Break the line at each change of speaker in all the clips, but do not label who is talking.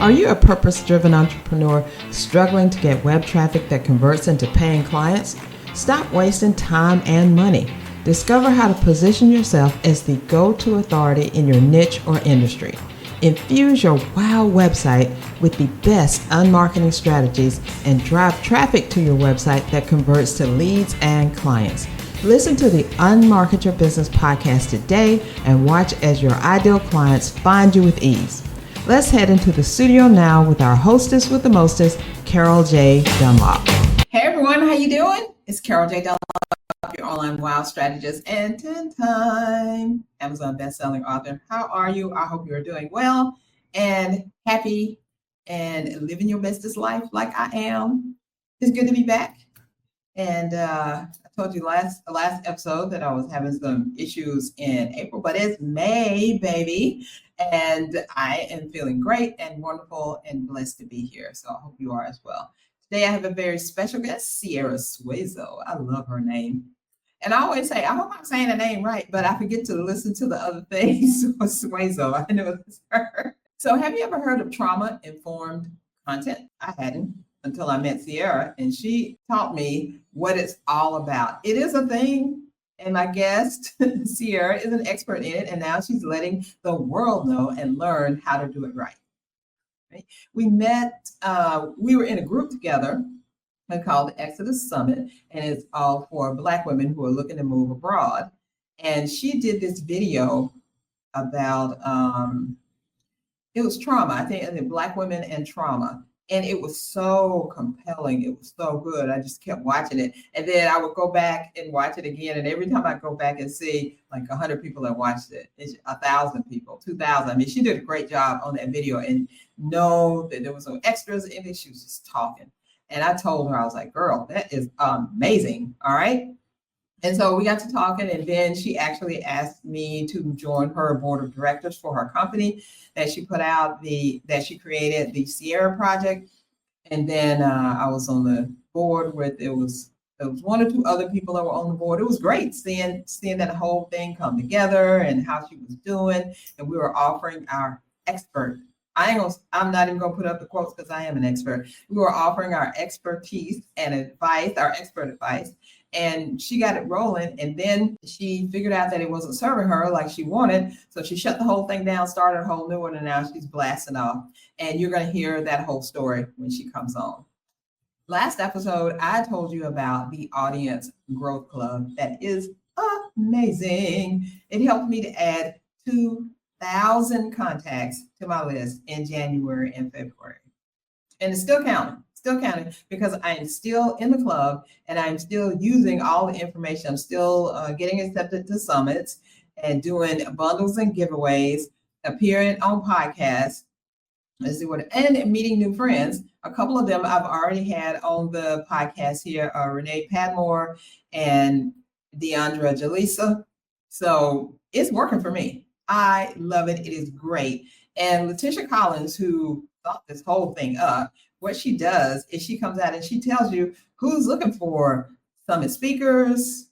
Are you a purpose-driven entrepreneur struggling to get web traffic that converts into paying clients? Stop wasting time and money. Discover how to position yourself as the go-to authority in your niche or industry. Infuse your wow website with the best unmarketing strategies and drive traffic to your website that converts to leads and clients. Listen to the Unmarket Your Business podcast today and watch as your ideal clients find you with ease. Let's head into the studio now with our hostess with the mostest, Carol J. Dunlop.
Hey everyone, how you doing? It's Carol J. Dunlop, your online wow strategist and 10-time Amazon best-selling author. How are you? I hope you're doing well and happy and living your bestest life like I am. It's good to be back. And I told you last episode that I was having some issues in April, but it's May, baby. And I am feeling great and wonderful and blessed to be here. So I hope you are as well. Today I have a very special guest, Sierra Suezo. I love her name. And I always say, I hope I'm saying the name right, but I forget to listen to the other things. Suezo, I know it's her. So have you ever heard of trauma-informed content? I hadn't until I met Sierra, and she taught me what it's all about. It is a thing. And my guest, Sierra, is an expert in it, and now she's letting the world know and learn how to do it right. We met, we were in a group together called the Exodus Summit, and it's all for Black women who are looking to move abroad. And she did this video about, it was trauma, I think Black women and trauma. And it was so compelling. It was so good. I just kept watching it. And then I would go back and watch it again. And every time I go back and see like 100 people that watched it, it's 1,000 people, 2,000. I mean, she did a great job on that video and know that there was no extras in it. She was just talking. And I told her, I was like, girl, that is amazing. All right. And so we got to talking, and then she actually asked me to join her board of directors for her company that she put out, that she created, the Sierra Project. And then I was on the board with, it was one or two other people that were on the board. It was great seeing that whole thing come together and how she was doing. And we were offering our expert. I'm not even gonna put up the quotes because I am an expert. We were offering our expertise and advice, our expert advice. And she got it rolling, and then she figured out that it wasn't serving her like she wanted. So she shut the whole thing down, started a whole new one, and now she's blasting off. And you're going to hear that whole story when she comes on. Last episode, I told you about the Audience Growth Club. That is amazing. It helped me to add 2,000 contacts to my list in January and February. And it's still counting. Because I am still in the club and I'm still using all the information. I'm still getting accepted to summits and doing bundles and giveaways, appearing on podcasts, and meeting new friends. A couple of them I've already had on the podcast here, Renee Padmore and Deandra Jalisa. So it's working for me. I love it. It is great. And Letitia Collins, who thought this whole thing up, what she does is she comes out and she tells you who's looking for summit speakers,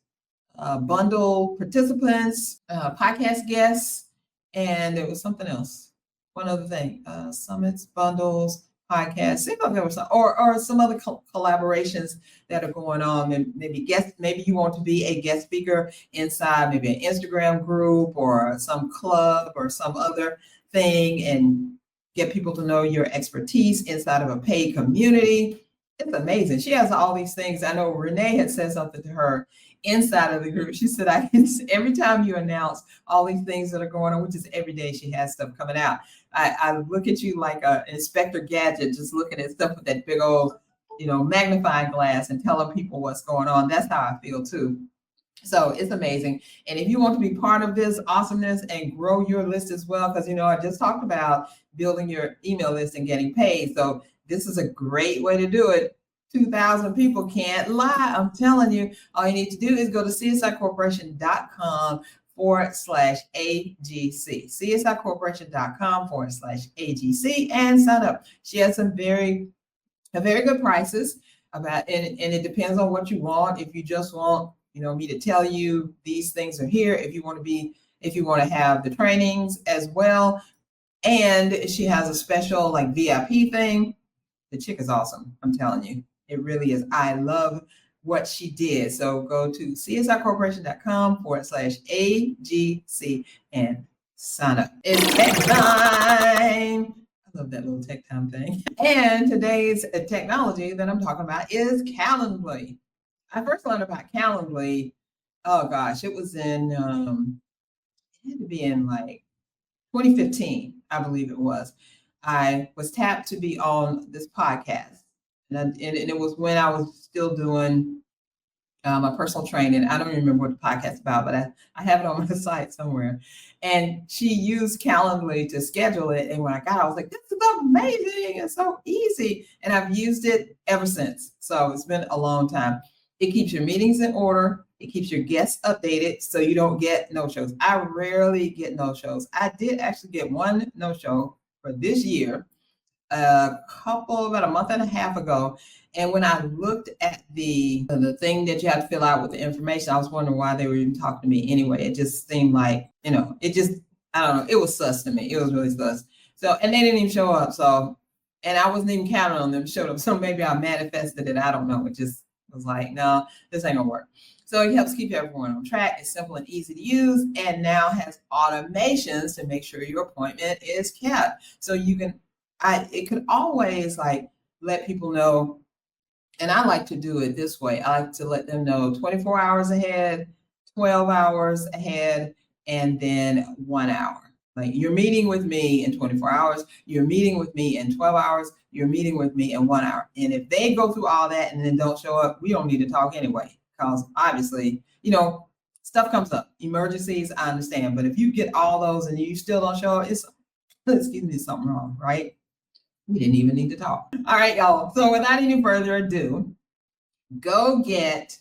bundle participants, podcast guests, and there was something else. One other thing, summits, bundles, podcasts. Seems like there was some, or some other collaborations that are going on. And maybe you want to be a guest speaker inside maybe an Instagram group or some club or some other thing, and get people to know your expertise inside of a paid community. It's amazing. She has all these things. I know Renee had said something to her inside of the group. She said, every time you announce all these things that are going on, which is every day she has stuff coming out, I look at you like an Inspector Gadget, just looking at stuff with that big old, magnifying glass and telling people what's going on. That's how I feel too. So it's amazing. And if you want to be part of this awesomeness and grow your list as well, because, I just talked about building your email list and getting paid. So this is a great way to do it. 2,000 people can't lie. I'm telling you, all you need to do is go to csicorporation.com/AGC, csicorporation.com/AGC, and sign up. She has some very good prices and it depends on what you want. If you just want me to tell you these things are here, if you want to have the trainings as well, And she has a special like VIP thing. The chick is awesome. I'm telling you, it really is. I love what she did. So go to csicorporation.com/AGC and sign up. It's tech time. I love that little tech time thing. And today's technology that I'm talking about is Calendly. I first learned about Calendly. Oh gosh, it was in it had to be in like 2015, I believe it was. I was tapped to be on this podcast, and it was when I was still doing my personal training. I don't even remember what the podcast is about, but I have it on my site somewhere. And she used Calendly to schedule it. And when I got it, I was like, this is amazing. It's so easy. And I've used it ever since. So it's been a long time. It keeps your meetings in order. It keeps your guests updated so you don't get no-shows. I rarely get no-shows. I did actually get one no-show for this year, about a month and a half ago. And when I looked at the thing that you have to fill out with the information, I was wondering why they were even talking to me anyway. It just seemed like, I don't know, it was sus to me. It was really sus. So, and they didn't even show up. So, and I wasn't even counting on them to show up. So maybe I manifested it. I don't know. It just was like, no, this ain't gonna work. So it helps keep everyone on track. It's simple and easy to use, and now has automations to make sure your appointment is kept. So you can, it could always like let people know. And I like to do it this way. I like to let them know 24 hours ahead, 12 hours ahead, and then 1 hour. Like you're meeting with me in 24 hours, you're meeting with me in 12 hours, you're meeting with me in 1 hour. And if they go through all that and then don't show up, we don't need to talk anyway. Because obviously, stuff comes up. Emergencies, I understand. But if you get all those and you still don't show up, it's something wrong, right? We didn't even need to talk. All right, y'all. So without any further ado, go get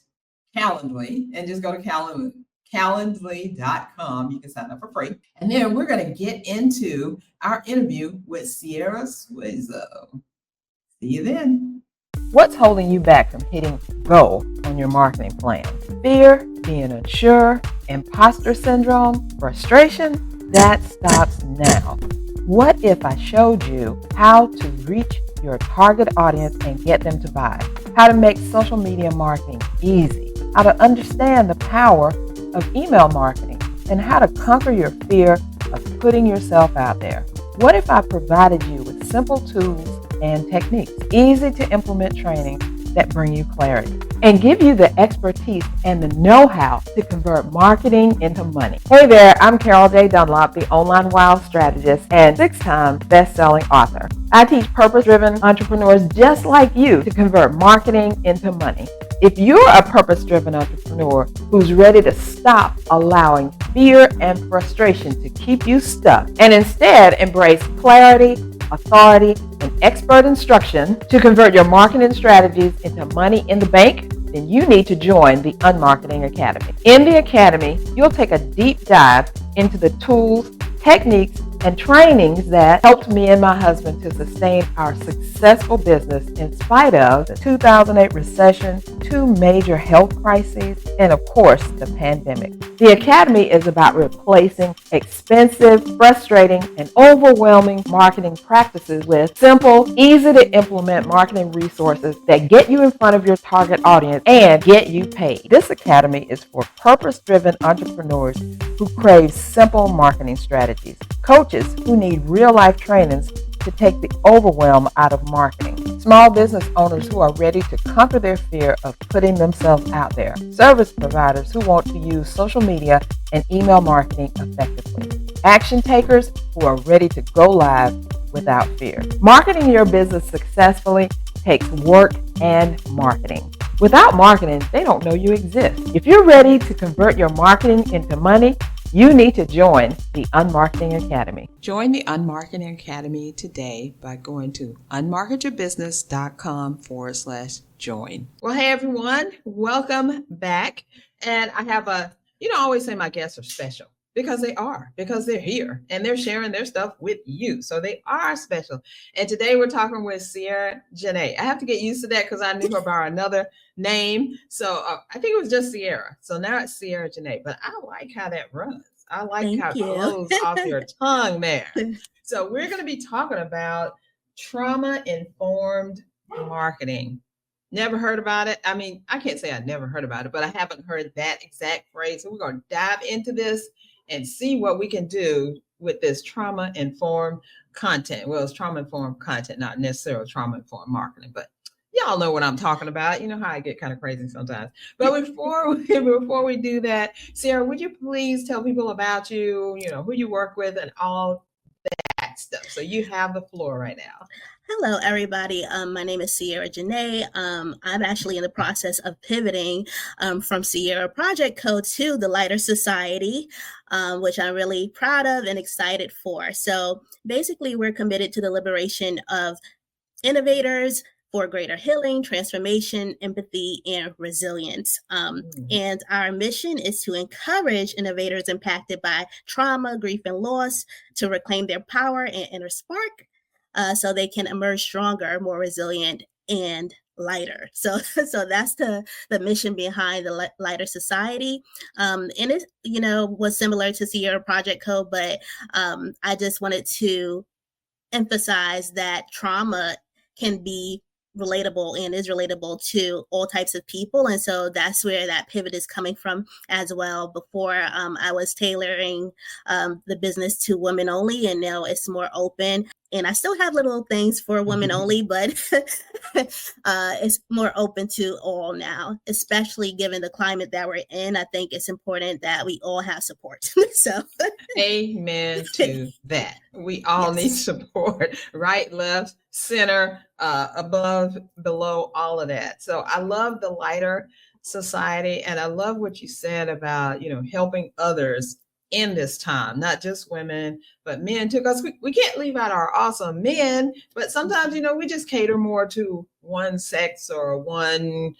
Calendly and just go to calendly.com. You can sign up for free. And then we're going to get into our interview with Sierra Swizzo. See you then.
What's holding you back from hitting go on your marketing plan? Fear, being unsure, imposter syndrome, frustration? That stops now. What if I showed you how to reach your target audience and get them to buy? How to make social media marketing easy? How to understand the power of email marketing? And how to conquer your fear of putting yourself out there? What if I provided you with simple tools and techniques, easy to implement training that bring you clarity, and give you the expertise and the know-how to convert marketing into money? Hey there, I'm Carol J. Dunlop, the online wild strategist and 6-time best-selling author. I teach purpose-driven entrepreneurs just like you to convert marketing into money. If you're a purpose-driven entrepreneur who's ready to stop allowing fear and frustration to keep you stuck and instead embrace clarity, authority, and expert instruction to convert your marketing strategies into money in the bank, then you need to join the Unmarketing Academy. In the Academy, you'll take a deep dive into the tools, techniques, and trainings that helped me and my husband to sustain our successful business in spite of the 2008 recession, 2 major health crises, and of course, the pandemic. The Academy is about replacing expensive, frustrating, and overwhelming marketing practices with simple, easy to implement marketing resources that get you in front of your target audience and get you paid. This Academy is for purpose-driven entrepreneurs who crave simple marketing strategies, coaches who need real-life trainings to take the overwhelm out of marketing, small business owners who are ready to conquer their fear of putting themselves out there, service providers who want to use social media and email marketing effectively, action takers who are ready to go live without fear. Marketing your business successfully takes work and marketing. Without marketing, they don't know you exist. If you're ready to convert your marketing into money, you need to join the Unmarketing Academy. Join the Unmarketing Academy today by going to unmarketyourbusiness.com/join. Well, hey everyone, welcome back. And I have I always say my guests are special because they're here and they're sharing their stuff with you. So they are special. And today we're talking with Sierra Janney. I have to get used to that because I knew her by another name. So I think it was just Sierra. So now it's Sierra Janney, but I like how that runs. I like how
Thank
it
you.
flows off your tongue there. So we're going to be talking about trauma-informed marketing. Never heard about it. I mean, I can't say I never heard about it, but I haven't heard that exact phrase. So we're going to dive into this and see what we can do with this trauma-informed content. Well, it's trauma-informed content, not necessarily trauma-informed marketing, but y'all know what I'm talking about. You know how I get kind of crazy sometimes. But before we do that, Sierra, would you please tell people about you, who you work with and all that stuff? So you have the floor right now.
Hello, everybody. My name is Sierra Janney. I'm actually in the process of pivoting from Sierra Project Co. to the Lighter Society, which I'm really proud of and excited for. So basically, we're committed to the liberation of innovators for greater healing, transformation, empathy, and resilience. And our mission is to encourage innovators impacted by trauma, grief, and loss to reclaim their power and inner spark, so they can emerge stronger, more resilient, and lighter. So that's the mission behind the Lighter Society. And it, was similar to Sierra Project Co., but I just wanted to emphasize that trauma can be relatable and is relatable to all types of people. And so that's where that pivot is coming from as well. Before I was tailoring the business to women only, and now it's more open. And I still have little things for women only, but it's more open to all now, especially given the climate that we're in. I think it's important that we all have support. So
amen to that. We all need support, right, left, center, above, below, all of that. So I love the Lighter Society, and I love what you said about, helping others in this time, not just women, but men too, because we can't leave out our awesome men, but sometimes, we just cater more to one sex or one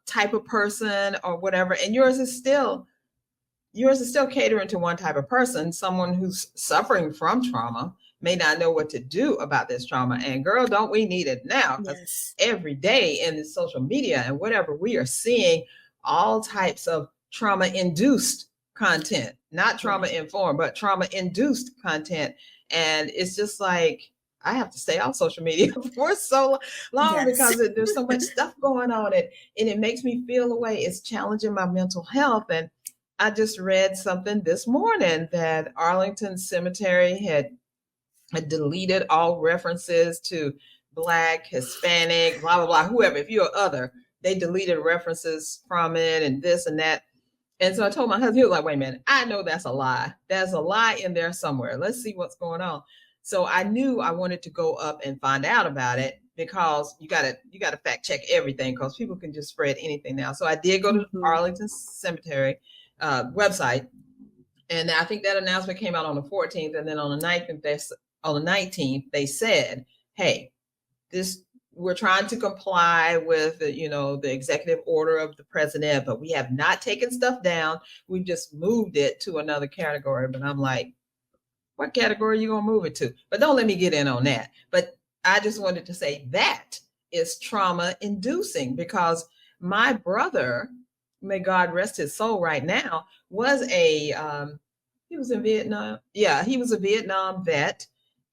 type of person or whatever. And yours is still catering to one type of person, someone who's suffering from trauma, may not know what to do about this trauma. And girl, don't we need it now? Because every day in the social media and whatever, we are seeing all types of trauma-induced content, not trauma-informed, but trauma-induced content. And it's just like, I have to stay off social media for so long because there's so much stuff going on, and it makes me feel a way. It's challenging my mental health. And I just read something this morning that Arlington Cemetery had deleted all references to Black, Hispanic, blah, blah, blah, whoever. If you're other, they deleted references from it and this and that. And so I told my husband, he was like, wait a minute, I know that's a lie. There's a lie in there somewhere. Let's see what's going on. So I knew I wanted to go up and find out about it, because you gotta fact check everything, because people can just spread anything now. So I did go to the Arlington Cemetery website, and I think that announcement came out on the 14th, and then on the 19th they said, hey, we're trying to comply with the executive order of the president, but we have not taken stuff down. We've just moved it to another category. But I'm like, what category are you gonna move it to? But don't let me get in on that. But I just wanted to say that is trauma inducing, because my brother, may God rest his soul right now, was he was in Vietnam. Yeah, he was a Vietnam vet,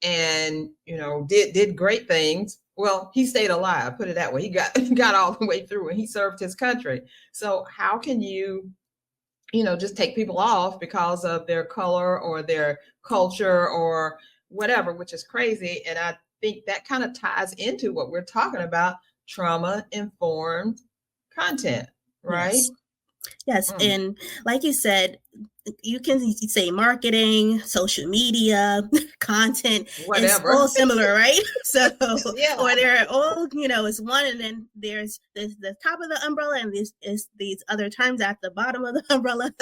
and did great things. Well, he stayed alive, put it that way. He got all the way through, and he served his country. So how can you just take people off because of their color or their culture or whatever, which is crazy. And I think that kind of ties into what we're talking about, trauma-informed content, right?
Yes. And like you said, you can say marketing, social media, content, whatever. It's all similar, right? So, or they're all, it's one, and then there's the top of the umbrella, and these other terms at the bottom of the umbrella.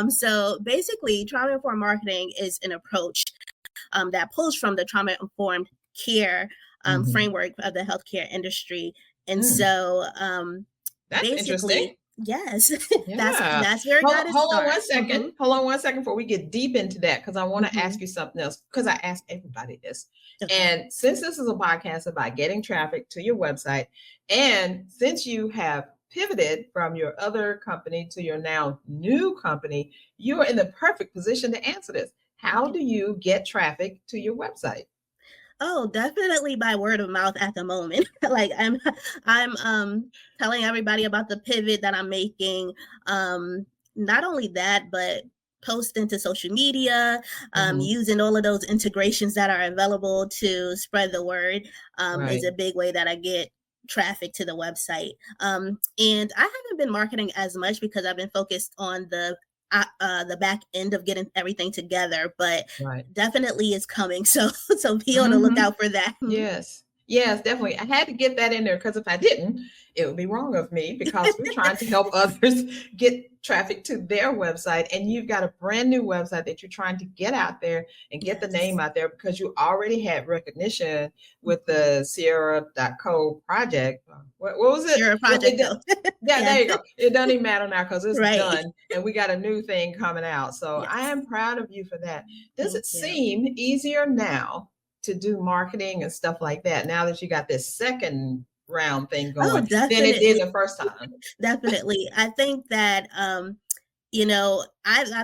So basically, trauma-informed marketing is an approach that pulls from the trauma-informed care framework of the healthcare industry. And so
that's interesting.
Yes, that's where it got its start.
Hold on one second before we get deep into that, because I want to ask you something else, because I ask everybody this. And since this is a podcast about getting traffic to your website, and since you have
pivoted from your other company to your now new company, you're in the perfect position to answer this. How do you get traffic to your website?
Oh, definitely by word of mouth at the moment. Like I'm telling everybody about the pivot that I'm making. Um Not only that, but posting to social media,
Mhm.
using all of those integrations that are available to spread the word, is
Right.
a big way that I get traffic to the website. And I haven't been marketing as much because I've been focused on the back end of getting everything together, but
Right.
definitely is coming. So be on the
Mhm.
lookout for that.
Yes. Yes, definitely. I had to get that in there because if I didn't, it would be wrong of me because we're trying to help others get traffic to their website. And you've got a brand new website that you're trying to get out there and get the name
Yes.
out there because you already had recognition with the Sierra.co project. What was it?
You're a
It
project
did-
though.
yeah, there
Yes.
you go. It doesn't even matter now because it's
Right.
done and we got a new thing coming out. So I
Yes.
am proud of you for that. Does
Thank
it
you.
seem easier now to do marketing and stuff like that now that you got this second round thing
Oh,
going than it did
definitely.
the first time?
Definitely. I think that I've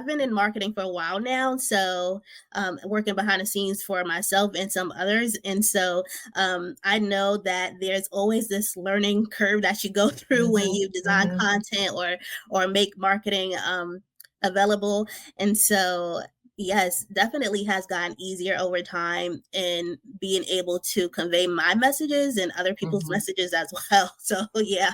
been in marketing for a while now, so working behind the scenes for myself and some others, and so I know that there's always this learning curve that you go through when
Mm-hmm,
you design
mm-hmm,
content or make marketing available, and so yes, definitely has gotten easier over time in being able to convey my messages and other people's
mm-hmm.
messages as well. So yeah.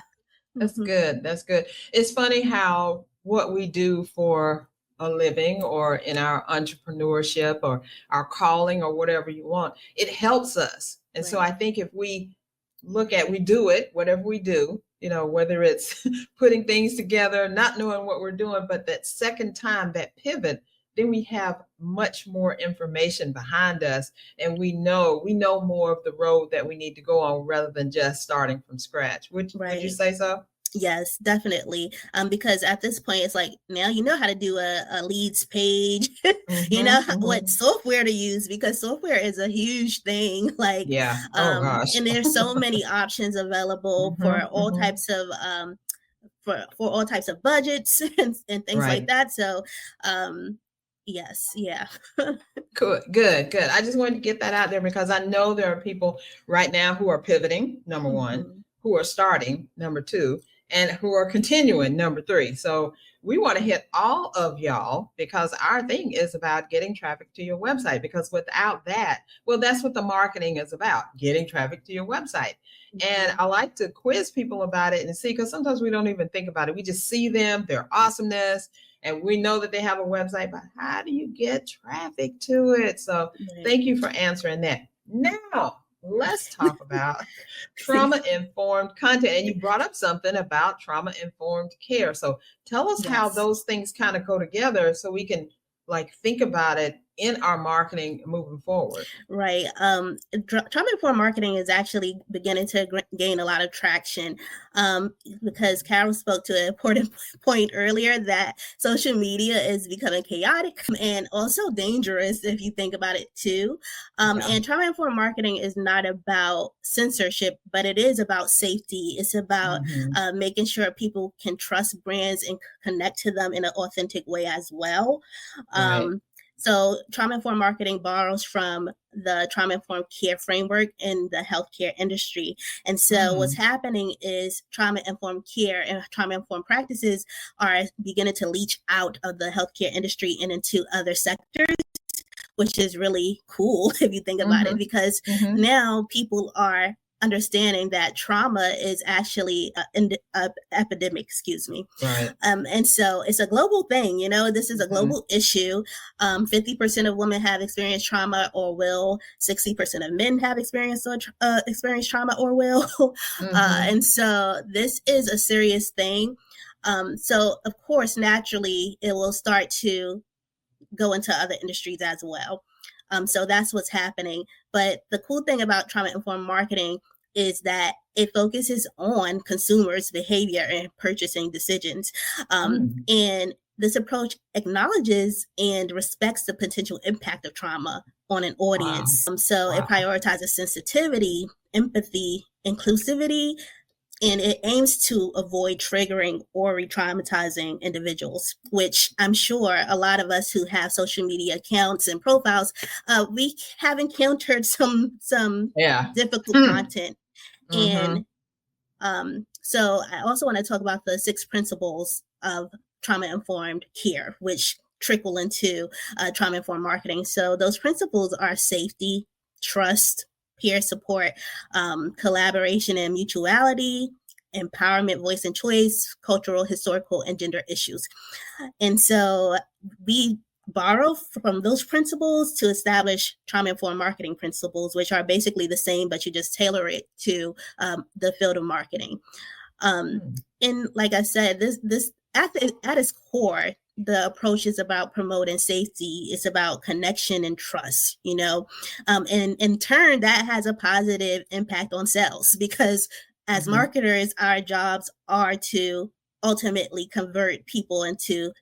That's
Mhm.
good. That's good. It's funny how what we do for a living or in our entrepreneurship or our calling or whatever you want, it helps us. And so
Right.
I think if we we do it, whatever we do, whether it's putting things together, not knowing what we're doing, but that second time, that pivot, then we have much more information behind us and we know more of the road that we need to go on rather than just starting from scratch. Would you
Right.
say so?
Yes, definitely. Because at this point, it's like now you know how to do a leads page. You know
Mm-hmm,
what
mm-hmm.
software to use because software is a huge thing. Like,
Yeah. Oh gosh.
and there's so many options available
Mm-hmm,
for all
mm-hmm.
types of for all types of budgets and things like
Right.
that. So, yes, yeah.
Good, good, good. I just wanted to get that out there because I know there are people right now who are pivoting, number one,
Mhm.
who are starting, number two, and who are continuing, number three. So we want to hit all of y'all because our thing is about getting traffic to your website. Because without that, well, that's what the marketing is about, getting traffic to your website. And
Mhm.
I like to quiz people about it and see, because sometimes we don't even think about it. We just see them, their awesomeness, and we know that they have a website, but how do you get traffic to it? So
Right.
thank you for answering that. Now, let's talk about trauma informed content. And you brought up something about trauma informed care. So tell us how
Yes.
those things kind of go together so we can think about it in our marketing moving forward.
Right. Trauma informed marketing is actually beginning to gain a lot of traction because Carol spoke to an important point earlier that social media is becoming chaotic and also dangerous if you think about it too.
Yeah.
And trauma informed marketing is not about censorship, but it is about safety. It's about
Mhm.
making sure people can trust brands and connect to them in an authentic way as well.
Right.
So, trauma informed marketing borrows from the trauma informed care framework in the healthcare industry. And so, what's
Mm.
happening is trauma informed care and trauma informed practices are beginning to leach out of the healthcare industry and into other sectors, which is really cool if you think about it,
Mhm.
because
Mhm.
now people are understanding that trauma is actually an epidemic, excuse me.
Right.
And so it's a global thing, this is a
Mhm.
global issue. 50% of women have experienced trauma or will, 60% of men have experienced trauma or will.
Mhm.
And so this is a serious thing. So of course, naturally, it will start to go into other industries as well. So that's what's happening. But the cool thing about trauma informed marketing is that it focuses on consumers' behavior and purchasing decisions.
Mm.
And this approach acknowledges and respects the potential impact of trauma on an
Wow.
audience. So it
Wow.
prioritizes sensitivity, empathy, inclusivity, and it aims to avoid triggering or re-traumatizing individuals, which I'm sure a lot of us who have social media accounts and profiles, we have encountered some difficult content.
Mm-hmm.
And so I also want to talk about the 6 principles of trauma-informed care, which trickle into trauma-informed marketing. So those principles are safety, trust, peer support, collaboration and mutuality, empowerment, voice and choice, cultural, historical, and gender issues. And so we borrow from those principles to establish trauma-informed marketing principles, which are basically the same, but you just tailor it to the field of marketing. And like I said, this at its core, the approach is about promoting safety. It's about connection and trust, and in turn, that has a positive impact on sales, because as marketers, our jobs are to ultimately convert people into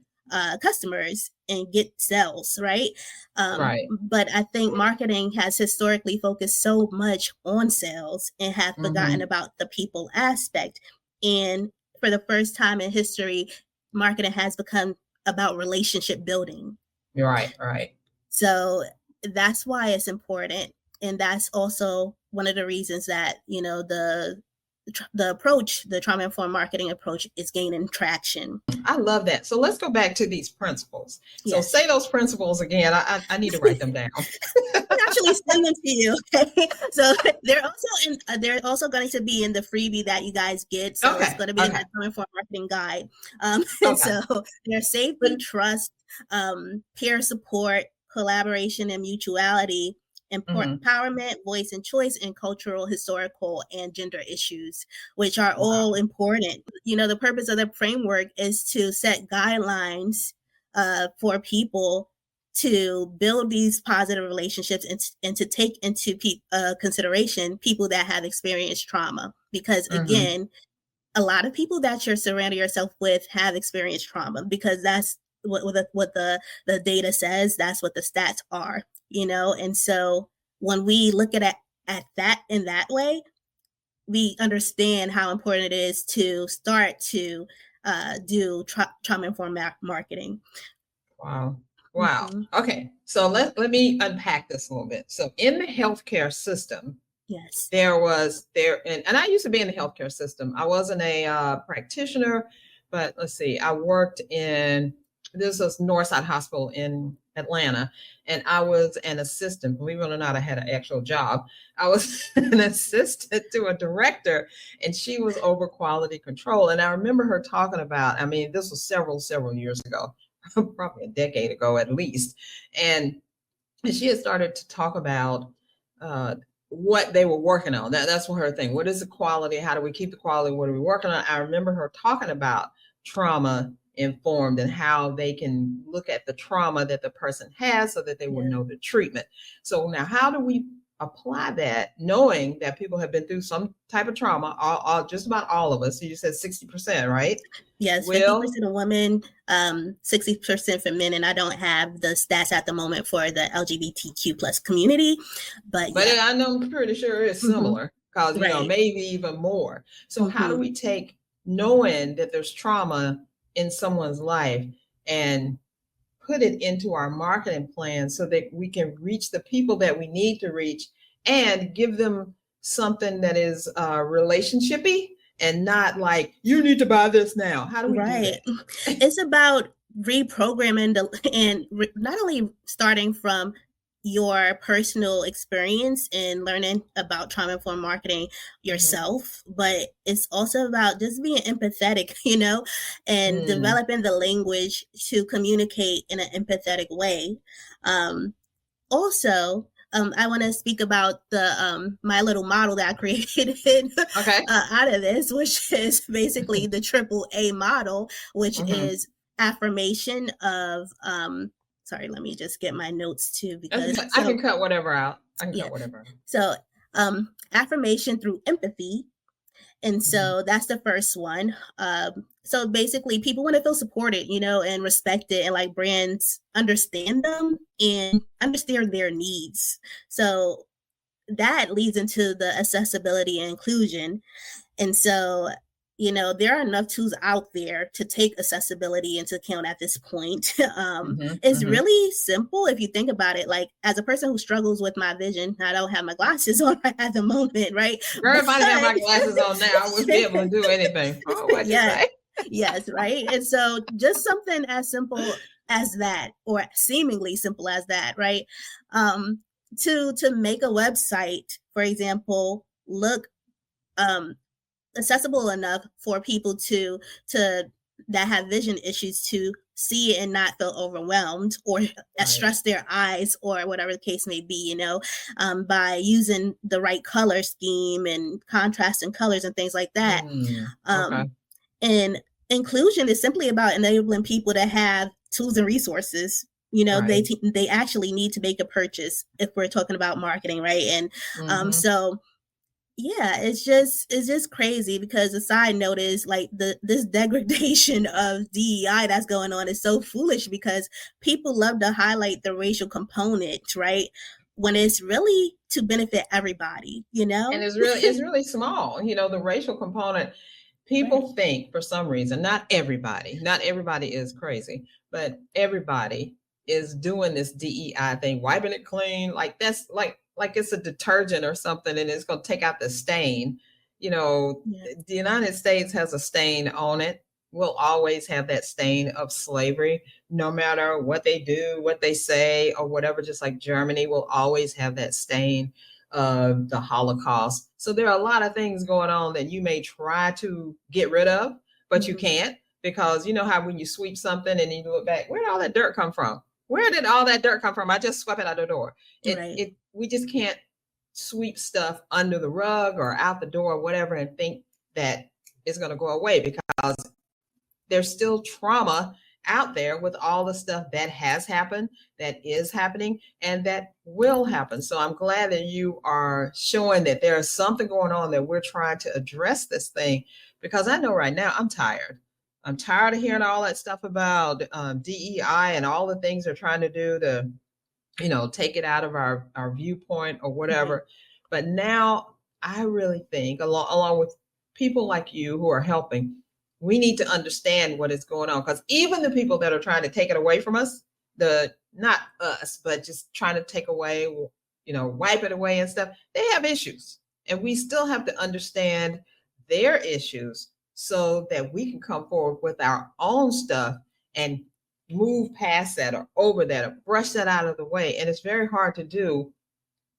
customers and get sales, right?
Right.
But I think marketing has historically focused so much on sales and have forgotten about the people aspect. And for the first time in history, marketing has become about relationship building.
Right.
So that's why it's important. And that's also one of the reasons that, the approach, the trauma-informed marketing approach, is gaining traction.
I love that. So let's go back to these principles. So
Yes.
say those principles again. I need to write them down.
I'll actually send them to you. Okay? So they're also going to be in the freebie that you guys get. So it's going to be in the trauma-informed marketing guide. So there's safety, trust, peer support, collaboration and mutuality, empowerment, voice and choice, and cultural, historical, and gender issues, which are all important. The purpose of the framework is to set guidelines for people to build these positive relationships and to take into consideration people that have experienced trauma. Because again, a lot of people that you're surrounding yourself with have experienced trauma, because that's what the data says. That's what the stats are, and so when we look at that in that way, we understand how important it is to start to do trauma-informed marketing.
Wow. Okay. So let me unpack this a little bit. So in the healthcare system,
yes,
and I used to be in the healthcare system. I wasn't a practitioner, but let's see, I worked in, this was Northside Hospital in Atlanta, and I was an assistant. Believe it or not, I had an actual job. I was an assistant to a director, and she was over quality control. And I remember her talking about, this was several years ago, probably a decade ago at least. And she had started to talk about what they were working on. That's what her thing. What is the quality? How do we keep the quality? What are we working on? I remember her talking about trauma informed and how they can look at the trauma that the person has so that they will know the treatment. So now, how do we apply that, knowing that people have been through some type of trauma? Just about all of us. So you said 60%, right?
Yes, 50% of women, 60% for men, and I don't have the stats at the moment for the LGBTQ plus community, but yeah.
I know, I'm pretty sure it's similar, because maybe even more. So how do we take knowing that there's trauma in someone's life and put it into our marketing plan so that we can reach the people that we need to reach and give them something that is relationshipy and not like, you need to buy this now? How do we do that?
It's about reprogramming not only starting from your personal experience and learning about trauma-informed marketing yourself, but it's also about just being empathetic, and developing the language to communicate in an empathetic way. Also, I want to speak about the my little model that I created out of this, which is basically the AAA model, which is affirmation of sorry, let me just get my notes too, because
I can cut whatever out. So
affirmation through empathy. And so that's the first one. So basically, people want to feel supported, and respected, and like brands understand them and understand their needs. So that leads into the accessibility and inclusion. And so, there are enough tools out there to take accessibility into account at this point. It's really simple if you think about it. Like, as a person who struggles with my vision, I don't have my glasses on at the moment, right?
Girl, if I didn't have my glasses on now, I wouldn't be able to do anything. Oh, what'd you say?
Yes, right. And so just something as simple as that, or seemingly simple as that, right? To make a website, for example, look accessible enough for people to that have vision issues to see it and not feel overwhelmed or stress their eyes or whatever the case may be, by using the right color scheme and contrast and colors and things like that. And inclusion is simply about enabling people to have tools and resources. They actually need to make a purchase if we're talking about marketing, right? And so yeah, it's just crazy, because a side note is like this degradation of DEI that's going on is so foolish, because people love to highlight the racial component, right? When it's really to benefit everybody,
And it's really small. The racial component, people think for some reason, not everybody is crazy, but everybody is doing this DEI thing, wiping it clean. Like that's like it's a detergent or something, and it's going to take out the stain. The United States has a stain on it. We'll always have that stain of slavery, no matter what they do, what they say, or whatever. Just like Germany will always have that stain of the Holocaust. So there are a lot of things going on that you may try to get rid of, but you can't, because you know how when you sweep something and you look back, where did all that dirt come from? Where did all that dirt come from? I just swept it out the door. We just can't sweep stuff under the rug or out the door or whatever and think that it's going to go away, because there's still trauma out there with all the stuff that has happened, that is happening, and that will happen. So I'm glad that you are showing that there's something going on, that we're trying to address this thing, because I know right now I'm tired. I'm tired of hearing all that stuff about DEI and all the things they're trying to do to, take it out of our viewpoint or whatever. But now I really think, along with people like you who are helping, we need to understand what is going on, because even the people that are trying to take it away from us, not us, but just trying to take away, wipe it away and stuff, they have issues, and we still have to understand their issues so that we can come forward with our own stuff and move past that or over that or brush that out of the way. And it's very hard to do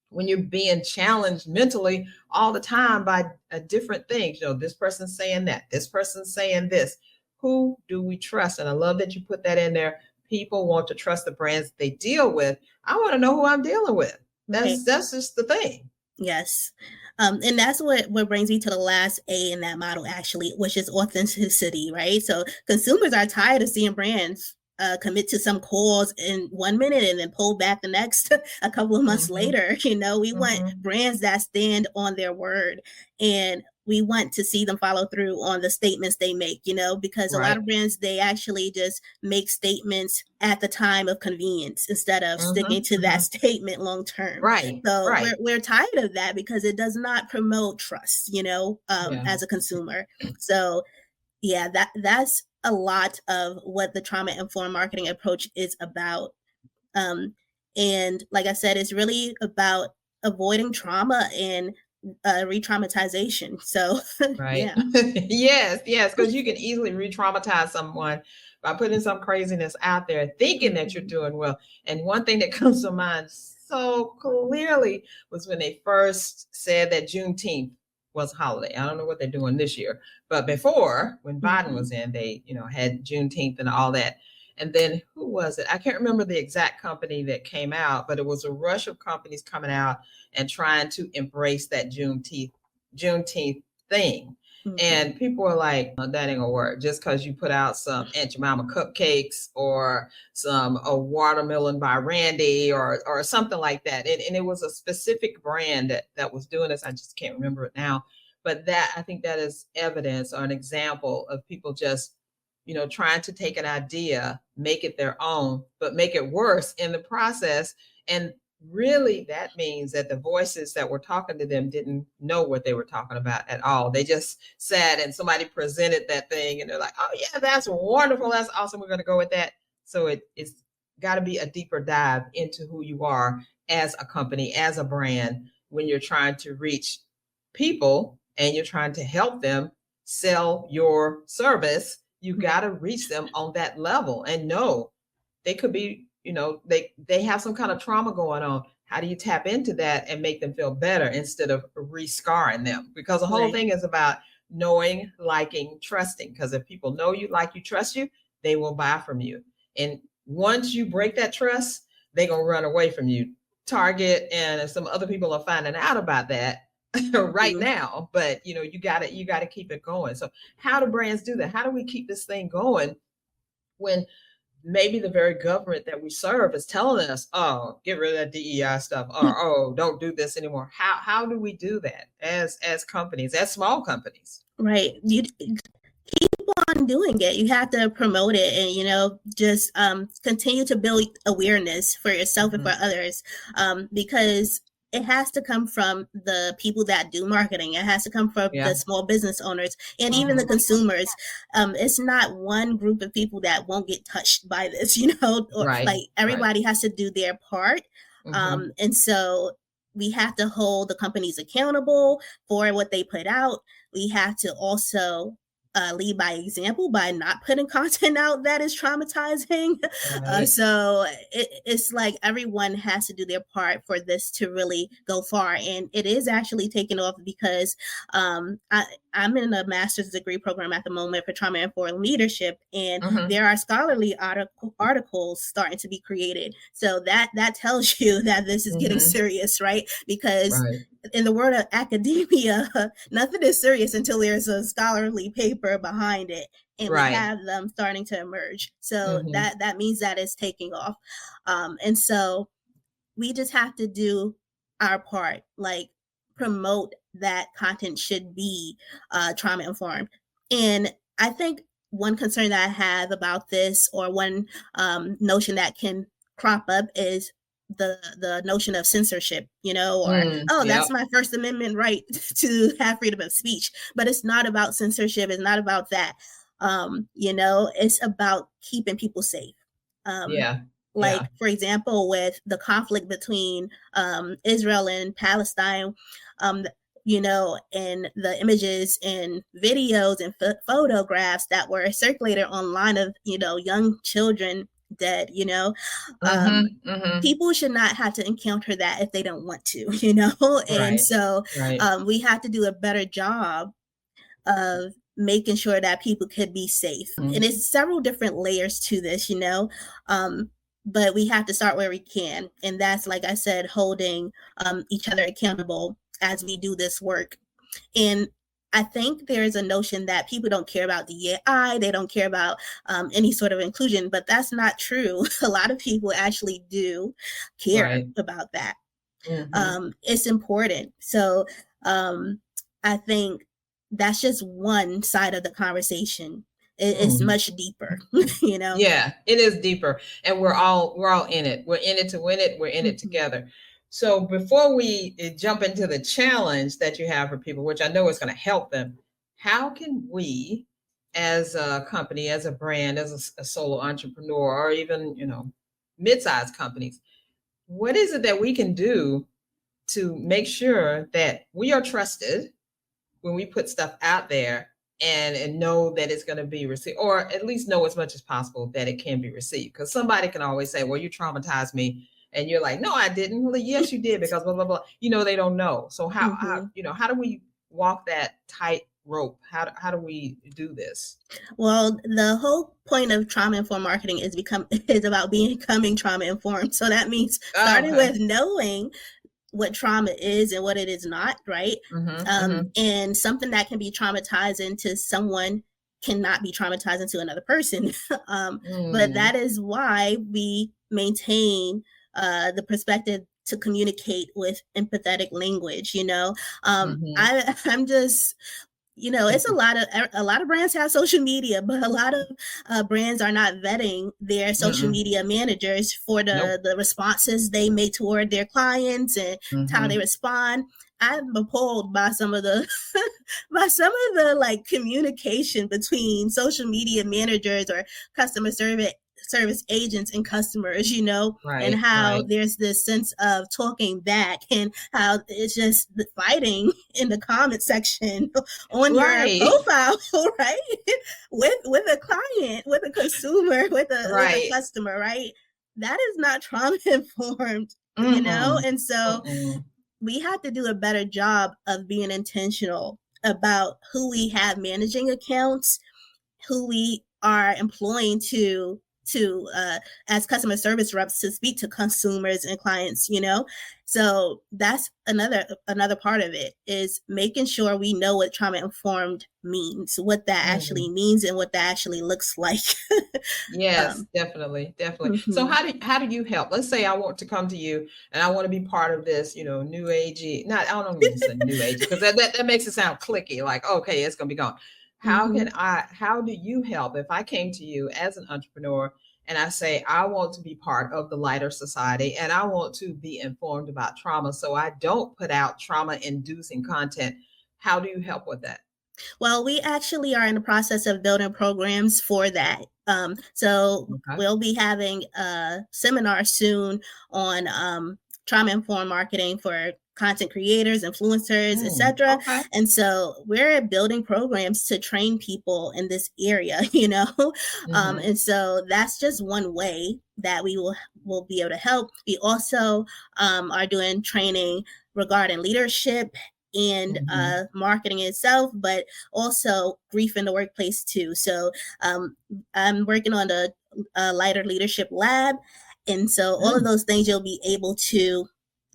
when you're being challenged mentally all the time by different things. This person's saying that, this person's saying this. Who do we trust? And I love that you put that in there. People want to trust the brands they deal with. I want to know who I'm dealing with. That's just the thing.
Yes. And that's what brings me to the last A in that model, actually, which is authenticity, right? So consumers are tired of seeing brands commit to some cause in 1 minute and then pull back the next a couple of months later. We want brands that stand on their word, and we want to see them follow through on the statements they make, because a lot of brands, they actually just make statements at the time of convenience instead of sticking to that statement long term. So we're tired of that, because it does not promote trust, as a consumer. So yeah, that's a lot of what the trauma-informed marketing approach is about. And like I said, it's really about avoiding trauma and re-traumatization. So
yes, because you can easily re-traumatize someone by putting some craziness out there, thinking that you're doing well. And one thing that comes to mind so clearly was when they first said that Juneteenth was a holiday. I don't know what they're doing this year, but before, when Biden was in, they had Juneteenth and all that. And then who was it? I can't remember the exact company that came out, but it was a rush of companies coming out and trying to embrace that Juneteenth thing. And people were like, oh, that ain't gonna work. Just because you put out some Aunt Jemima cupcakes or a watermelon by Randy or something like that. And it was a specific brand that was doing this. I just can't remember it now. But I think that is evidence or an example of people just, trying to take an idea, make it their own, but make it worse in the process. And really that means that the voices that were talking to them didn't know what they were talking about at all. They just sat and somebody presented that thing and they're like, oh yeah, that's wonderful, that's awesome, we're going to go with that. So it's got to be a deeper dive into who you are as a company, as a brand, when you're trying to reach people and you're trying to help them sell your service. You got to reach them on that level and know they could be, they have some kind of trauma going on. How do you tap into that and make them feel better instead of re-scarring them? Because the whole thing is about knowing, liking, trusting. Because if people know you, like you, trust you, they will buy from you. And once you break that trust, they're going to run away from you. Target and some other people are finding out about that right now, but you got to keep it going. So how do brands do that? How do we keep this thing going when maybe the very government that we serve is telling us, oh, get rid of that DEI stuff, or oh, don't do this anymore? How do we do that as companies, as small companies?
Right. You keep on doing it. You have to promote it and, just continue to build awareness for yourself and for others, because it has to come from the people that do marketing. It has to come from the small business owners and even the consumers. It's not one group of people that won't get touched by this, like everybody has to do their part. And so we have to hold the companies accountable for what they put out. We have to also lead by example by not putting content out that is traumatizing. So it's like everyone has to do their part for this to really go far. And it is actually taking off because I'm in a master's degree program at the moment for trauma-informed leadership. And there are scholarly articles starting to be created. So that tells you that this is getting serious, right? Because in the world of academia, nothing is serious until there's a scholarly paper behind it, and we have them starting to emerge. So that means that it's taking off. And so we just have to do our part, like promote that content should be trauma informed. And I think one concern that I have about this, or one notion that can crop up, is the notion of censorship, that's my First Amendment right to have freedom of speech. But it's not about censorship. It's not about that. It's about keeping people safe. For example, with the conflict between Israel and Palestine, and the images and videos and photographs that were circulated online of, young children dead, people should not have to encounter that if they don't want to, and so we have to do a better job of making sure that people could be safe. And it's several different layers to this, but we have to start where we can, and that's, like I said, holding each other accountable as we do this work. And I think there is a notion that people don't care about DEI, they don't care about any sort of inclusion, but that's not true. A lot of people actually do care about that. It's important. So I think that's just one side of the conversation. It's much deeper,
Yeah, it is deeper, and we're all in it. We're in it to win it. We're in it together. So before we jump into the challenge that you have for people, which I know is going to help them, how can we, as a company, as a brand, as a solo entrepreneur, or even, mid-sized companies, what is it that we can do to make sure that we are trusted when we put stuff out there, and know that it's going to be received, or at least know as much as possible that it can be received? Because somebody can always say, well, you traumatized me. And you're like, no, I didn't. Well, yes, you did, because blah, blah, blah. They don't know. So how do we walk that tight rope? How do we do this?
Well, the whole point of trauma-informed marketing is about becoming trauma-informed. So that means starting with knowing what trauma is and what it is not, right? And something that can be traumatizing to someone cannot be traumatizing to another person. But that is why we maintain the perspective to communicate with empathetic language. I'm just it's a lot of brands have social media, but a lot of brands are not vetting their social media managers for the responses they make toward their clients and how they respond. I'm appalled by some of the like communication between social media managers or customer service agents and customers, and how there's this sense of talking back and how it's just fighting in the comment section on your profile, right? with a client, with a consumer, with a customer, right? That is not trauma informed, and so we have to do a better job of being intentional about who we have managing accounts, who we are employing to as customer service reps to speak to consumers and clients, so that's another part of it, is making sure we know what trauma informed means, what that actually means, and what that actually looks like.
Yes, definitely. So how do you help? Let's say I want to come to you and I want to be part of this, new agey, I don't mean to say new age, because that makes it sound clicky, like, okay, it's going to be gone. How do you help if I came to you as an entrepreneur and I say, I want to be part of the lighter society and I want to be informed about trauma so I don't put out trauma inducing content? How do you help with that?
Well, we actually are in the process of building programs for that. We'll be having a seminar soon on trauma-informed marketing for content creators, influencers, etc. And so we're building programs to train people in this area, and so that's just one way that we will be able to help. We also are doing training regarding leadership and marketing itself, but also grief in the workplace too. So I'm working on the lighter leadership lab. And so all of those things you'll be able to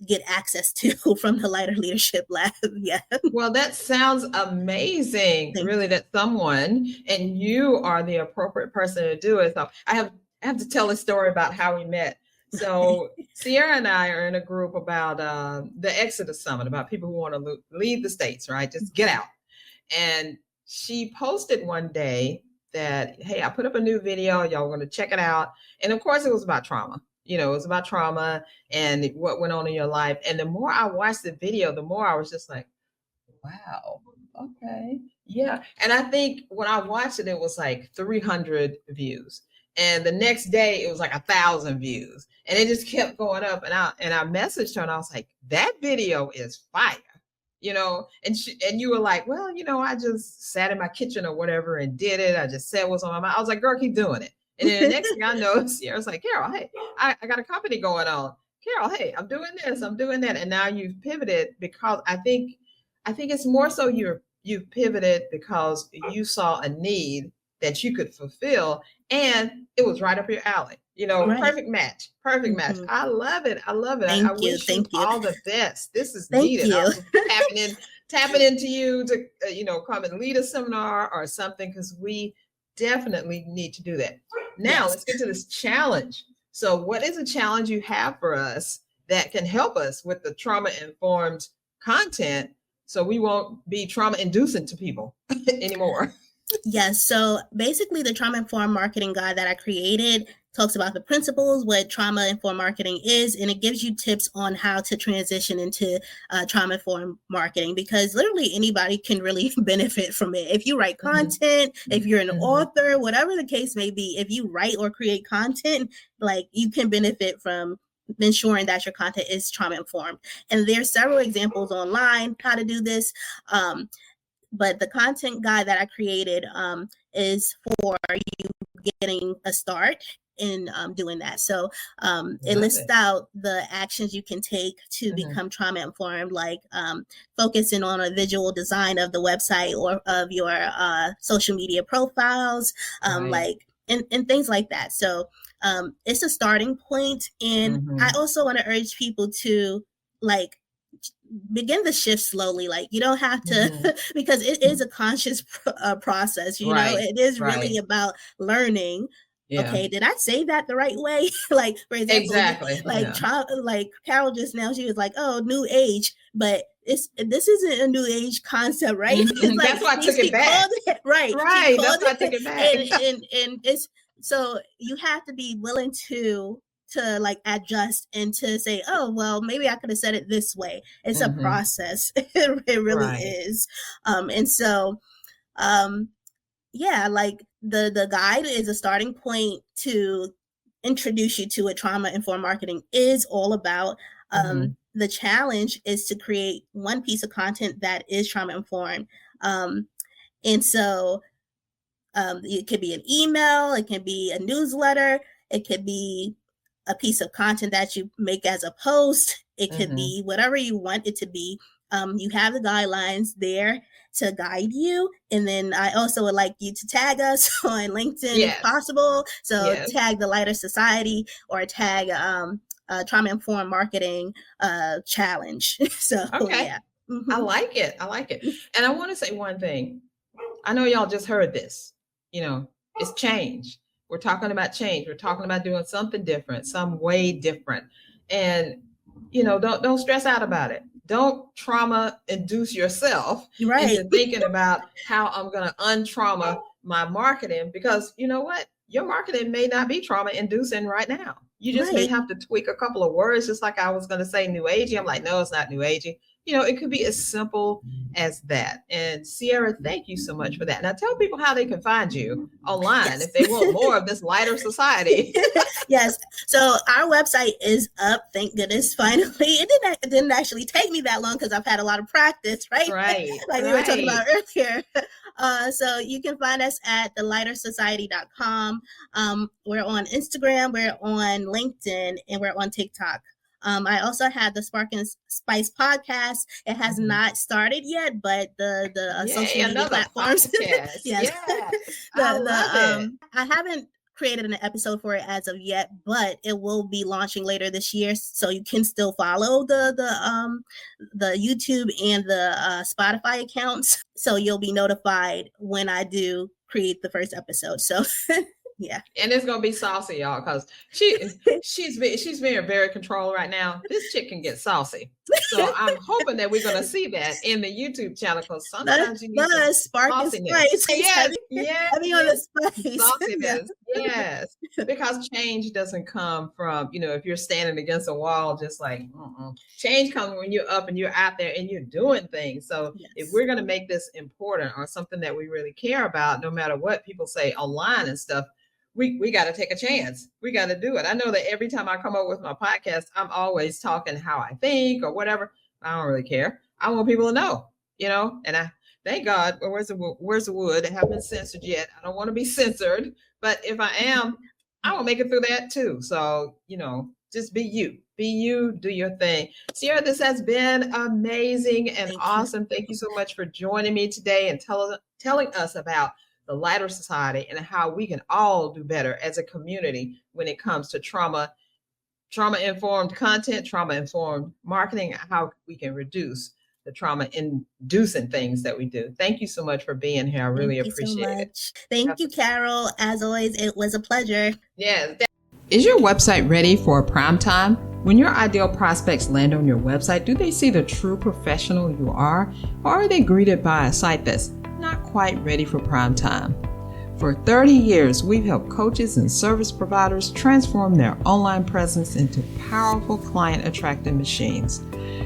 get access to from the lighter leadership lab. Yeah.
Well, that sounds amazing. Really, that someone, and you are the appropriate person to do it. So I have to tell a story about how we met. So Sierra and I are in a group about the Exodus Summit, about people who want to leave the States, right? Just get out. And she posted one day that, hey, I put up a new video. Y'all want to check it out. And of course, it was about trauma. It was about trauma and what went on in your life. And the more I watched the video, the more I was just like, wow, okay, yeah. And I think when I watched it, it was like 300 views. And the next day, it was like 1,000 views. And it just kept going up. And I messaged her and I was like, that video is fire. And you were like, well, I just sat in my kitchen or whatever and did it. I just said what's on my mind. I was like, girl, keep doing it. And then the next thing I know, Sierra's like, Carol, hey, I got a company going on. Carol, hey, I'm doing this, I'm doing that. And now you've pivoted because I think it's more so you've pivoted because you saw a need that you could fulfill and it was right up your alley. Perfect match. I love it. I wish you all the best. This is needed. I was tapping into you to, come and lead a seminar or something, because we definitely need to do that. Now let's get to this challenge. So what is a challenge you have for us that can help us with the trauma-informed content so we won't be trauma-inducing to people anymore?
Yes. So basically the trauma-informed marketing guide that I created talks about the principles, what trauma-informed marketing is, and it gives you tips on how to transition into trauma-informed marketing, because literally anybody can really benefit from it. If you write content, if you're an author, whatever the case may be, if you write or create content, like, you can benefit from ensuring that your content is trauma-informed. And there's several examples online how to do this. But the content guide that I created is for you getting a start in doing that. So it lists out the actions you can take to become trauma informed, like focusing on a visual design of the website or of your social media profiles, like and things like that. So it's a starting point. And I also want to urge people to begin the shift slowly. Like, you don't have to, because it is a conscious process, it is really about learning okay, did I say that the right way? Like, for example,
exactly.
like Carol just now, she was like, oh, new age, but this isn't a new age concept, right? It's like,
that's why I took it back.
Right.
That's why I took it back.
And it's, so you have to be willing to like adjust and to say, oh, well, maybe I could have said it this way. It's a process. It really is. And so, yeah, like the guide is a starting point to introduce you to what trauma-informed marketing is all about. The challenge is to create one piece of content that is trauma-informed. And so it could be an email, it can be a newsletter, it could be a piece of content that you make as a post, it could be whatever you want it to be. You have the guidelines there to guide you. And then I also would like you to tag us on LinkedIn if possible. So tag the Lighter Society or tag Trauma-Informed Marketing Challenge. So yeah.
I like it. And I want to say one thing. I know y'all just heard this. It's change. We're talking about change. We're talking about doing something different, some way different. And, don't stress out about it. Don't trauma induce yourself into thinking about how I'm going to untrauma my marketing, because you know what? Your marketing may not be trauma inducing right now. You just may have to tweak a couple of words, just like I was going to say new agey. I'm like, no, it's not new agey. It could be as simple as that. And Sierra, thank you so much for that. Now tell people how they can find you online if they want more of this Lighter Society.
Yes. So our website is up. Thank goodness. Finally, it didn't actually take me that long because I've had a lot of practice, right? Like we were talking about earlier. So you can find us at thelightersociety.com. We're on Instagram, we're on LinkedIn, and we're on TikTok. I also had the Spark and Spice podcast. It has not started yet, but the social media platforms. I haven't created an episode for it as of yet, but it will be launching later this year. So you can still follow the YouTube and the Spotify accounts. So you'll be notified when I do create the first episode. So yeah.
And it's gonna be saucy, y'all, because she's being very controlled right now. This chick can get saucy. So I'm hoping that we're gonna see that in the YouTube channel, because sometimes you need some
spark and spice. Heavy on the spice.
Sauciness. Yes. Because change doesn't come from, if you're standing against a wall, just like, change comes when you're up and you're out there and you're doing things. So if we're gonna make this important or something that we really care about, no matter what people say online and stuff, we got to take a chance. We got to do it. I know that every time I come up with my podcast, I'm always talking how I think or whatever. I don't really care. I want people to know, and I thank God. Where's the wood? I haven't been censored yet. I don't want to be censored, but if I am, I will make it through that too. So, just be you, do your thing. Sierra, this has been amazing and awesome. Thank you so much for joining me today and telling us about the Lighter Society and how we can all do better as a community when it comes to trauma-informed content, trauma-informed marketing, how we can reduce the trauma-inducing things that we do. Thank you so much for being here. I really appreciate it.
Thank you, Carol. As always, it was a pleasure.
Yes. Is your website ready for a prime time? When your ideal prospects land on your website, do they see the true professional you are, or are they greeted by a site that's not quite ready for prime time? For 30 years, we've helped coaches and service providers transform their online presence into powerful client-attracting machines.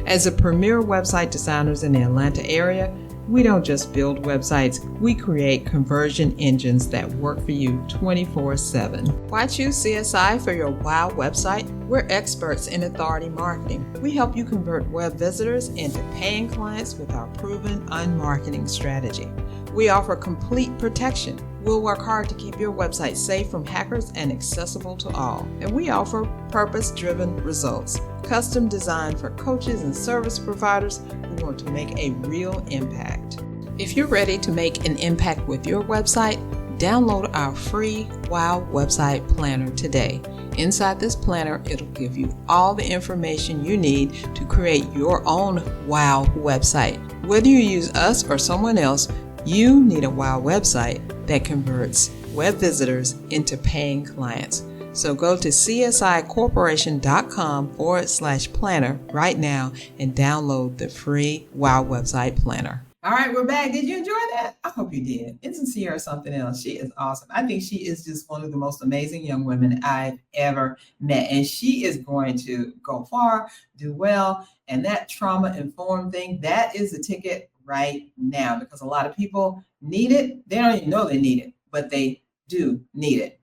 As a premier website designers in the Atlanta area, we don't just build websites, we create conversion engines that work for you 24/7. Why choose CSI for your WOW website? We're experts in authority marketing. We help you convert web visitors into paying clients with our proven unmarketing strategy. We offer complete protection. We'll work hard to keep your website safe from hackers and accessible to all. And we offer purpose-driven results, custom designed for coaches and service providers who want to make a real impact. If you're ready to make an impact with your website, download our free WOW website planner today. Inside this planner, it'll give you all the information you need to create your own WOW website. Whether you use us or someone else, you need a WOW website that converts
web visitors into paying clients. So go to csicorporation.com/planner right now and download the free Wow Website Planner.
All right, we're back. Did you enjoy that? I hope you did. Isn't Sierra something else? She is awesome. I think she is just one of the most amazing young women I've ever met. And she is going to go far, do well. And that trauma-informed thing, that is the ticket right now, because a lot of people need it. They don't even know they need it, but they do need it.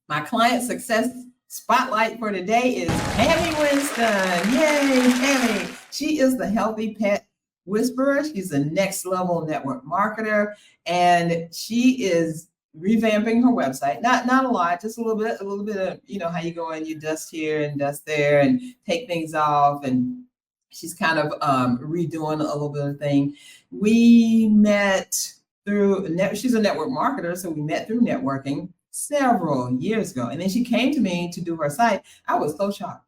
My client success spotlight for today is Tammy Winston. Yay, Tammy. She is the Healthy Pet Whisperer. She's a next level network marketer, and she is revamping her website. Not a lot, just a little bit of, how you go and you dust here and dust there and take things off. And she's kind of redoing a little bit of thing. We met through, she's a network marketer, so we met through networking several years ago. And then she came to me to do her site. I was so shocked,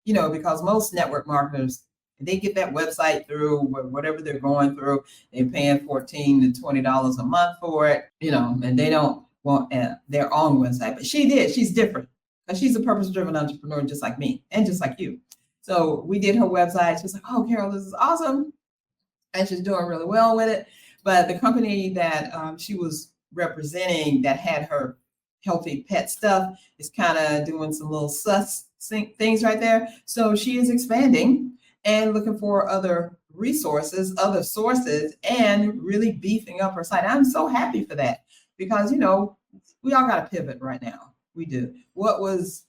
because most network marketers, they get that website through whatever they're going through. They're paying $14 to $20 a month for it, and they don't want their own website. But she did. She's different, because she's a purpose-driven entrepreneur just like me and just like you. So we did her website. She was like, "Oh, Carol, this is awesome." And she's doing really well with it. But the company that she was representing that had her healthy pet stuff is kind of doing some little sus things right there. So she is expanding and looking for other resources, other sources, and really beefing up her site. I'm so happy for that, because, we all got to pivot right now. We do. What was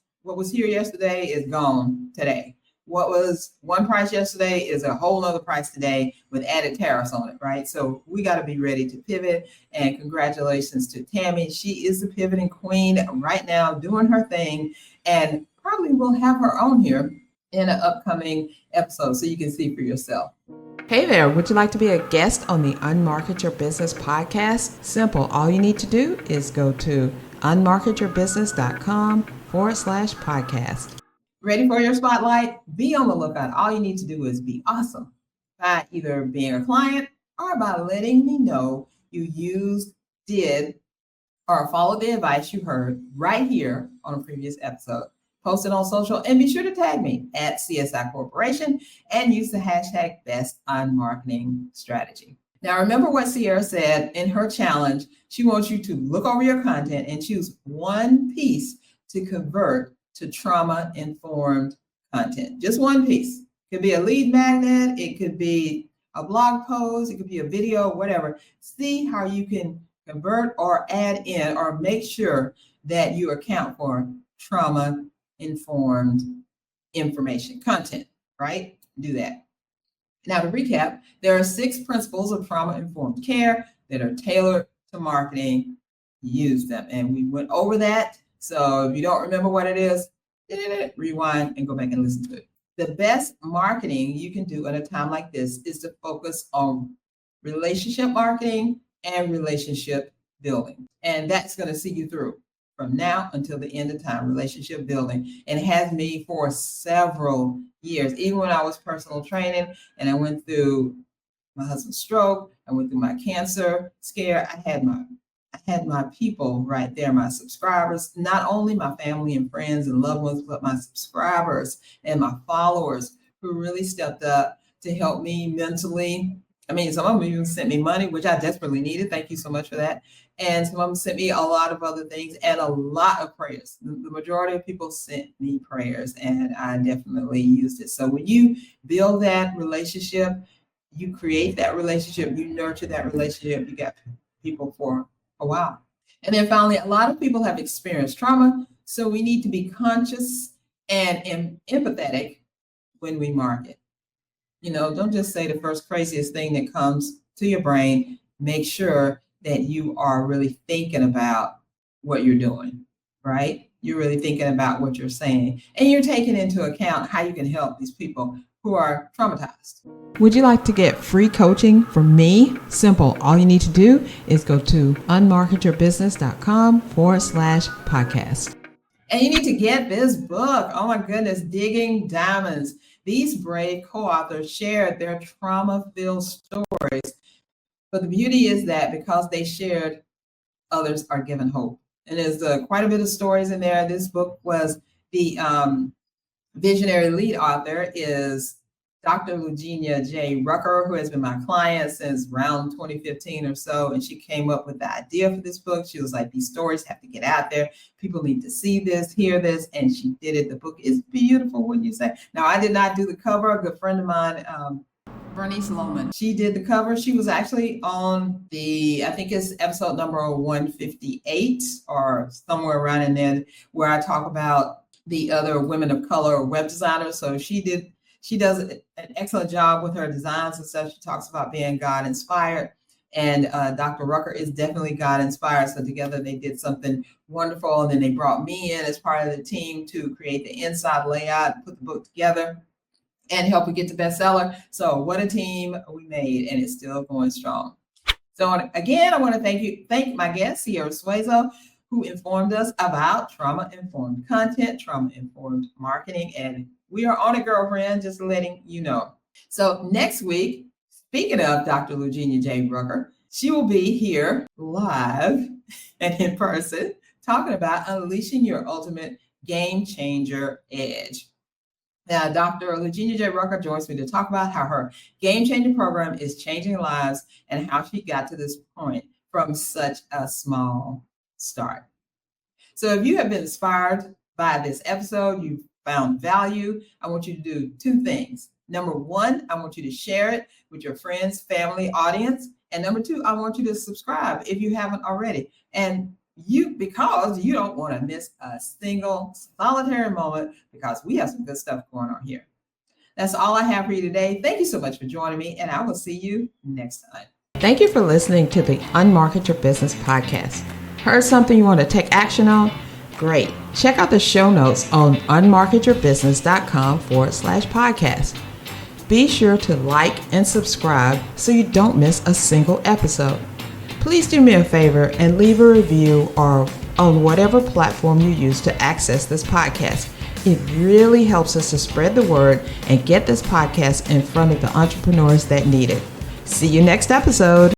here yesterday is gone today. What was one price yesterday is a whole nother price today with added tariffs on it, right? So we got to be ready to pivot. And congratulations to Tammy. She is the pivoting queen right now, doing her thing, and probably will have her own here in an upcoming episode so you can see for yourself.
Hey there, would you like to be a guest on the Unmarket Your Business podcast? Simple. All you need to do is go to unmarketyourbusiness.com/podcast.
Ready for your spotlight? Be on the lookout. All you need to do is be awesome by either being a client or by letting me know you used, did, or followed the advice you heard right here on a previous episode. Post it on social and be sure to tag me at CSI Corporation and use the hashtag Best on Marketing Strategy. Now, remember what Sierra said in her challenge. She wants you to look over your content and choose one piece to convert to trauma-informed content. Just one piece. It could be a lead magnet. It could be a blog post. It could be a video, whatever. See how you can convert or add in or make sure that you account for trauma-informed information, content, right? Do that. Now, to recap, there are 6 principles of trauma-informed care that are tailored to marketing. Use them. And we went over that. So if you don't remember what it is, rewind and go back and listen to it. The best marketing you can do at a time like this is to focus on relationship marketing and relationship building. And that's going to see you through from now until the end of time, relationship building. And it has me for several years, even when I was personal training and I went through my husband's stroke, I went through my cancer scare. I had my people right there, my subscribers, not only my family and friends and loved ones, but my subscribers and my followers who really stepped up to help me mentally. I mean, some of them even sent me money, which I desperately needed. Thank you so much for that. And some of them sent me a lot of other things and a lot of prayers. The majority of people sent me prayers, and I definitely used it. So when you build that relationship, you create that relationship, you nurture that relationship, you got people for a while. And then finally, a lot of people have experienced trauma, so we need to be conscious and empathetic when we market. Don't just say the first craziest thing that comes to your brain. Make sure that you are really thinking about what you're doing, right? You're really thinking about what you're saying, and you're taking into account how you can help these people who are traumatized.
Would you like to get free coaching from me? Simple. All you need to do is go to unmarketyourbusiness.com/podcast.
And you need to get this book. Oh my goodness, Digging Diamonds. These brave co-authors shared their trauma-filled stories. But the beauty is that because they shared, others are given hope. And there's quite a bit of stories in there. This book was the visionary lead author is Dr. Eugenia J. Rucker, who has been my client since around 2015 or so. And she came up with the idea for this book. She was like, these stories have to get out there. People need to see this, hear this. And she did it. The book is beautiful, wouldn't you say? Now, I did not do the cover. A good friend of mine, Bernice Lohman, she did the cover. She was actually on I think it's episode number 158 or somewhere around in there, where I talk about the other women of color web designers. So she does an excellent job with her designs and stuff. She talks about being God inspired, and Dr. Rucker is definitely God inspired. So together they did something wonderful. And then they brought me in as part of the team to create the inside layout, put the book together, and help it get to bestseller. So what a team we made, and it's still going strong. So again, I want to thank my guest, Sierra Suezo, who informed us about trauma-informed content, trauma-informed marketing, and we are on it, girlfriend, just letting you know. So next week, speaking of Dr. Eugenia J. Rucker, she will be here live and in person talking about unleashing your ultimate game changer edge. Now, Dr. Eugenia J. Rucker joins me to talk about how her game changer program is changing lives and how she got to this point from such a small start. So if you have been inspired by this episode, you found value, I want you to do two things. Number one, I want you to share it with your friends, family, audience. And number two, I want you to subscribe if you haven't already. And because you don't want to miss a single solitary moment, because we have some good stuff going on here. That's all I have for you today. Thank you so much for joining me, and I will see you next time.
Thank you for listening to the Unmarket Your Business podcast. Heard something you want to take action on? Great. Check out the show notes on unmarketyourbusiness.com/podcast. Be sure to like and subscribe so you don't miss a single episode. Please do me a favor and leave a review or on whatever platform you use to access this podcast. It really helps us to spread the word and get this podcast in front of the entrepreneurs that need it. See you next episode.